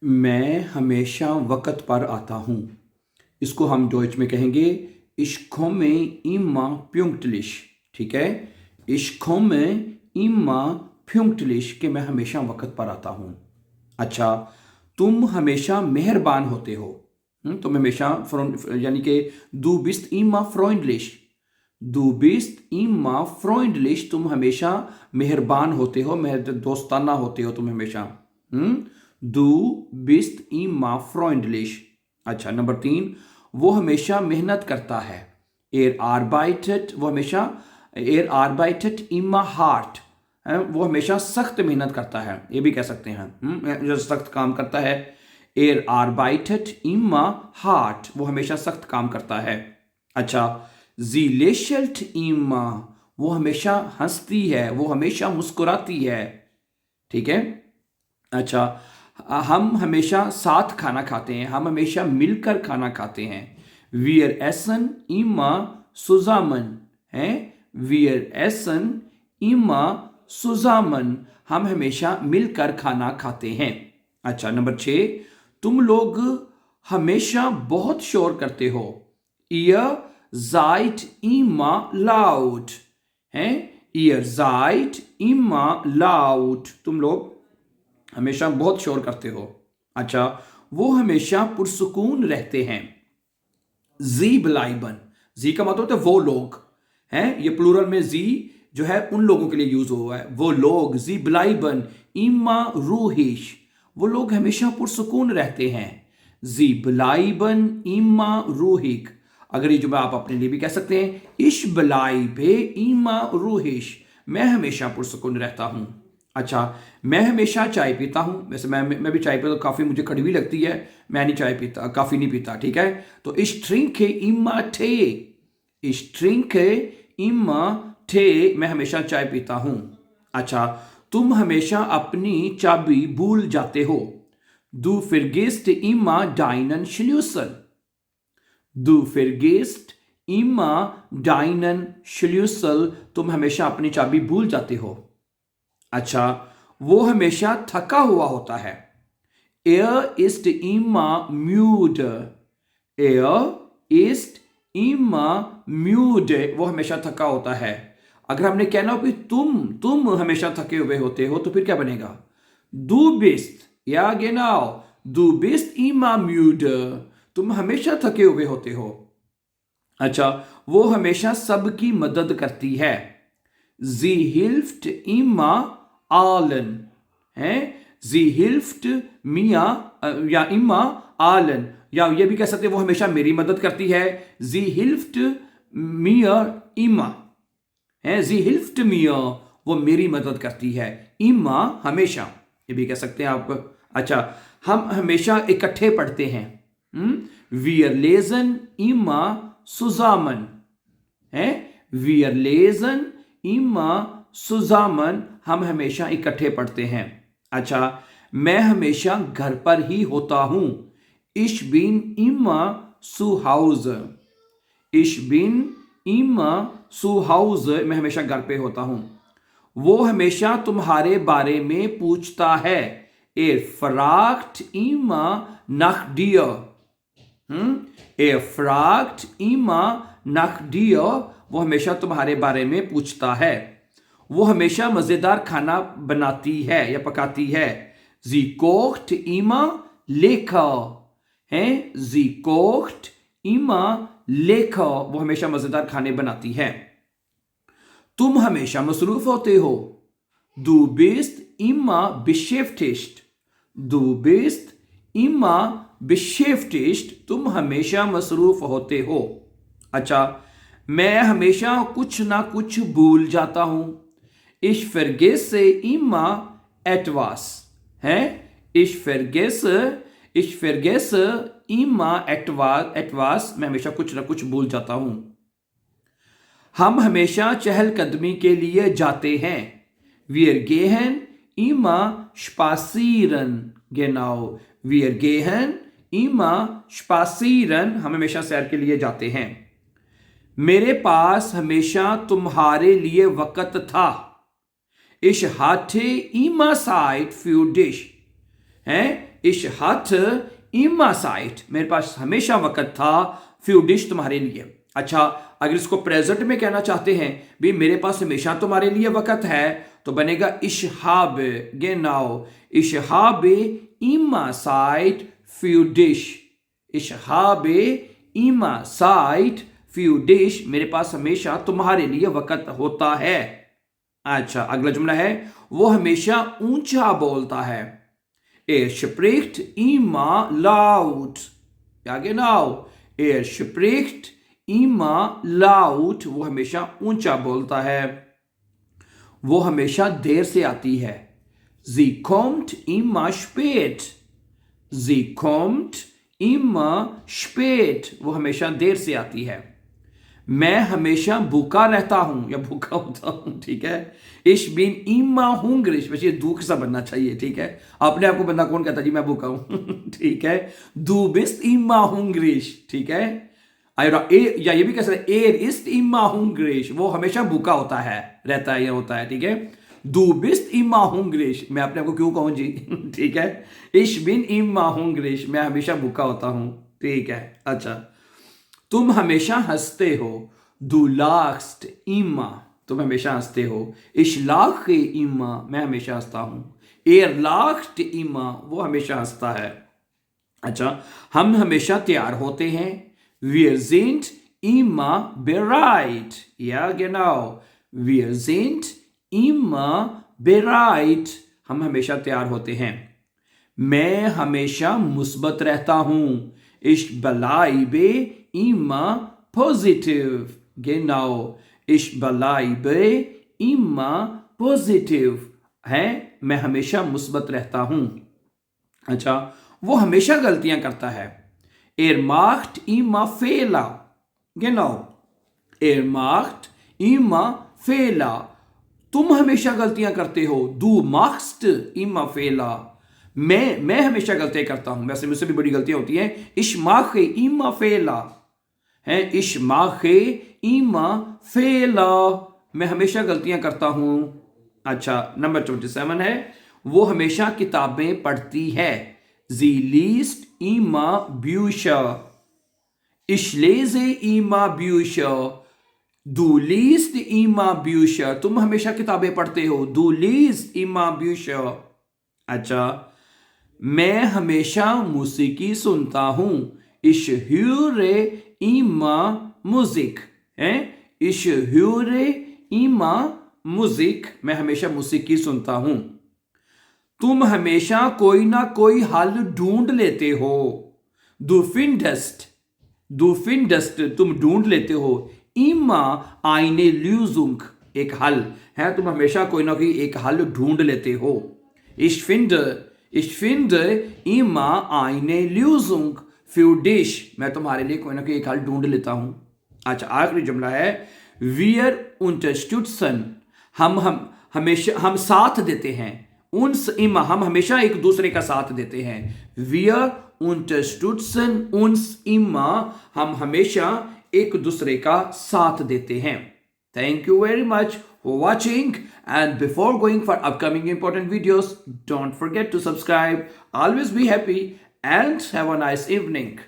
मैं हमेशा वक़्त पर आता हूँ। इसको हम डॉइच में कहेंगे Ich komme immer pünktlich। ठीक है? Ich komme immer pünktlich कि मैं हमेशा वक़्त पर आता हूँ। अच्छा, तुम हमेशा मेहरबान होते हो। तुम हमेशा यानी कि Du bist immer freundlich। Du bist immer freundlich। तुम हमेशा मेहरबान होते हो, दोस्ताना होते हो तुम हमेशा। Du bist immer freundlich। अच्छा, नंबर 3, वो हमेशा मेहनत करता है। Er arbeitet immer hart। वो हमेशा सख्त मेहनत करता है, ये भी कह सकते हैं। जो सख्त काम करता है। Er arbeitet immer hart। वो हमेशा सख्त काम करता है। अच्छा, Sie lächelt immer। वो हमेशा हंसती है, वो हमेशा मुस्कुराती है। ठीक है? अच्छा, हम हमेशा साथ खाना खाते हैं, हम हमेशा मिलकर खाना खाते हैं। Wir essen immer zusammen। हैं? Wir essen immer zusammen। हम हमेशा मिलकर खाना खाते हैं। अच्छा, नंबर 6, तुम लोग हमेशा बहुत शोर करते हो। Ihr seid immer laut। हैं? Ihr seid immer laut। तुम लोग हमेशा बहुत शोर करते हो। अच्छा, वो हमेशा पुरसुकून रहते हैं। जी bleiben। जी का मतलब होता है वो लोग हैं। ये प्लूरल में जी जो है उन लोगों के लिए यूज हुआ है। वो लोग, जी bleiben immer ruhig। वो लोग हमेशा पुरसुकून रहते हैं। जी bleiben immer ruhig। अगर ये जुमला आप अपने लिए भी कह सकते हैं, Ich bleibe immer ruhig। मैं हमेशा पुरसुकून रहता हूं। अच्छा, मैं हमेशा चाय पीता हूं। वैसे मैं भी चाय पीता हूं, काफ़ी मुझे कड़वी लगती है। मैं नहीं चाय पीता, काफ़ी नहीं पीता। ठीक है? तो Ich trinke immer Tee। Ich trinke immer Tee। मैं हमेशा चाय पीता हूं। अच्छा, तुम हमेशा अपनी चाबी भूल जाते हो। Du vergisst immer deinen Schlüssel। Du vergisst immer deinen Schlüssel। तुम हमेशा अपनी चाबी भूल जाते हो। अच्छा, वो हमेशा थका हुआ होता है। Er ist immer müde। Er ist immer müde। वो हमेशा थका होता है। अगर हमने कहना हो कि तुम हमेशा थके हुए होते हो, तो फिर क्या बनेगा? Du bist, ja genau, du bist immer müde। तुम हमेशा थके हुए होते हो। अच्छा, वो हमेशा सबकी मदद करती है। Sie hilft immer allen। हैं? Sie hilft mir या immer allen। या ये भी कह सकते हैं वो हमेशा मेरी मदद करती है। Sie hilft mir immer। हैं? Sie hilft mir। वो मेरी मदद करती है। immer हमेशा, ये भी कह सकते हैं आप। अच्छा, हम हमेशा इकट्ठे पढ़ते हैं। Wir lesen immer zusammen। हैं? Wir lesen immer zusammen। हम हमेशा इकट्ठे पढ़ते हैं। अच्छा, मैं हमेशा घर पर ही होता हूं। Ich bin immer zu Hause। Ich bin immer zu Hause। मैं हमेशा घर पे होता हूं। वो हमेशा तुम्हारे बारे में पूछता है। Er fragt immer nach dir। Er fragt immer nach dir। वो हमेशा तुम्हारे बारे में पूछता है। वो हमेशा मजेदार खाना बनाती है या पकाती है। Sie kocht immer lecker। हैं? Sie kocht immer lecker। वो हमेशा मजेदार खाने बनाती है। तुम हमेशा मसरूफ होते हो। Du bist immer beschäftigt। Du bist immer beschäftigt। तुम हमेशा मसरूफ होते हो। अच्छा, मैं हमेशा कुछ ना कुछ भूल जाता हूं। Ich vergesse immer etwas। हैं? Ich vergesse immer etwas। मैं हमेशा कुछ ना कुछ भूल जाता हूं। हम हमेशा चहलकदमी के लिए जाते हैं। Wir gehen immer spazieren। Genau। Wir gehen immer spazieren। हम हमेशा सैर के लिए जाते हैं। मेरे पास हमेशा तुम्हारे लिए वक़्त था। Ich hatte immer Zeit für dich। हैं? ich hatte immer Zeit, मेरे पास हमेशा वक्त था, für dich तुम्हारे लिए। अच्छा, अगर इसको प्रेजेंट में कहना चाहते हैं भी मेरे पास हमेशा तुम्हारे लिए वक्त है, तो बनेगा ich habe, genau, ich habe immer Zeit für dich, ich habe immer Zeit für dich, मेरे पास हमेशा तुम्हारे लिए वक्त होता है। अच्छा, अगला जुमला है वो हमेशा ऊंचा बोलता है। Er spricht immer laut, ja genau, er spricht immer laut, वो हमेशा ऊंचा बोलता है। वो हमेशा देर से आती है। Sie kommt immer spät, sie kommt immer spät, वो हमेशा देर से आती है। मैं हमेशा भूखा रहता हूं या भूखा होता हूं, ठीक है। Ich bin immer hungrig, वैसे ये दुख सा बनना चाहिए, ठीक है। अपने आप को बंदा कौन कहता जी मैं भूखा हूं ठीक है। Du bist immer hungrig, ठीक है। या ये भी कह सकते er ist immer hungrig, वो हमेशा भूखा होता है, रहता है या होता है, ठीक है। Du bist immer hungrig, मैं अपने आप को क्यों कहूं जी ठीक है। Ich bin immer hungrig, मैं हमेशा भूखा होता हूं, ठीक है। अच्छा, तुम हमेशा हंसते हो। Du lachst immer, तुम हमेशा हंसते हो। Ich lache immer, मैं हमेशा हंसता हूं। Er lacht immer, वो हमेशा हंसता है। अच्छा, हम हमेशा तैयार होते हैं। Wir sind immer bereit, ja genau, wir sind immer bereit, हम हमेशा तैयार होते हैं। मैं हमेशा मुस्बत रहता हूं। Ich bleibe immer positiv, genau, ich bleibe immer positiv, है मैं हमेशा मुस्बत रहता हूं। अच्छा, वो हमेशा गलतियां करता है। Er macht immer Fehler, genau, er macht immer Fehler, तुम हमेशा गलतियां करते हो। Du machst immer Fehler, मैं हमेशा गलतियां करता हूं, वैसे मुझसे भी बड़ी गलतियां होती हैं। Ich mache immer Fehler, है ich mache immer Fehler, मैं हमेशा गलतियां करता हूं। अच्छा, नंबर 27 है वो हमेशा किताबें पढ़ती है। Sie liest immer Bücher, ich lese immer Bücher, du liest immer Bücher, तुम हमेशा किताबें पढ़ते हो। Du liest immer Bücher। अच्छा, मैं हमेशा मौसीकी सुनता हूं। Ich höre immer Musik, है ich höre immer Musik, मैं हमेशा मौसीकी सुनता हूं। तुम हमेशा कोई ना कोई हल ढूंढ लेते हो। Du findest, तुम ढूंढ लेते हो। Immer eine Lösung, एक हल है, तुम हमेशा कोई ना कोई एक हल ढूंढ लेते हो। Ich finde immer eine Lösung für dich, मैं तुम्हारे लिए कोई ना कोई एक हल ढूंढ लेता हूं। अच्छा, आखिरी जुमला है wir unterstützen, हम हमेशा साथ देते हैं। uns immer, हम हमेशा एक दूसरे का साथ देते हैं। wir unterstützen uns immer, हम हमेशा एक दूसरे का साथ देते हैं। Thank you very much for watching, and before going for upcoming important videos, don't forget to subscribe. Always be happy and have a nice evening.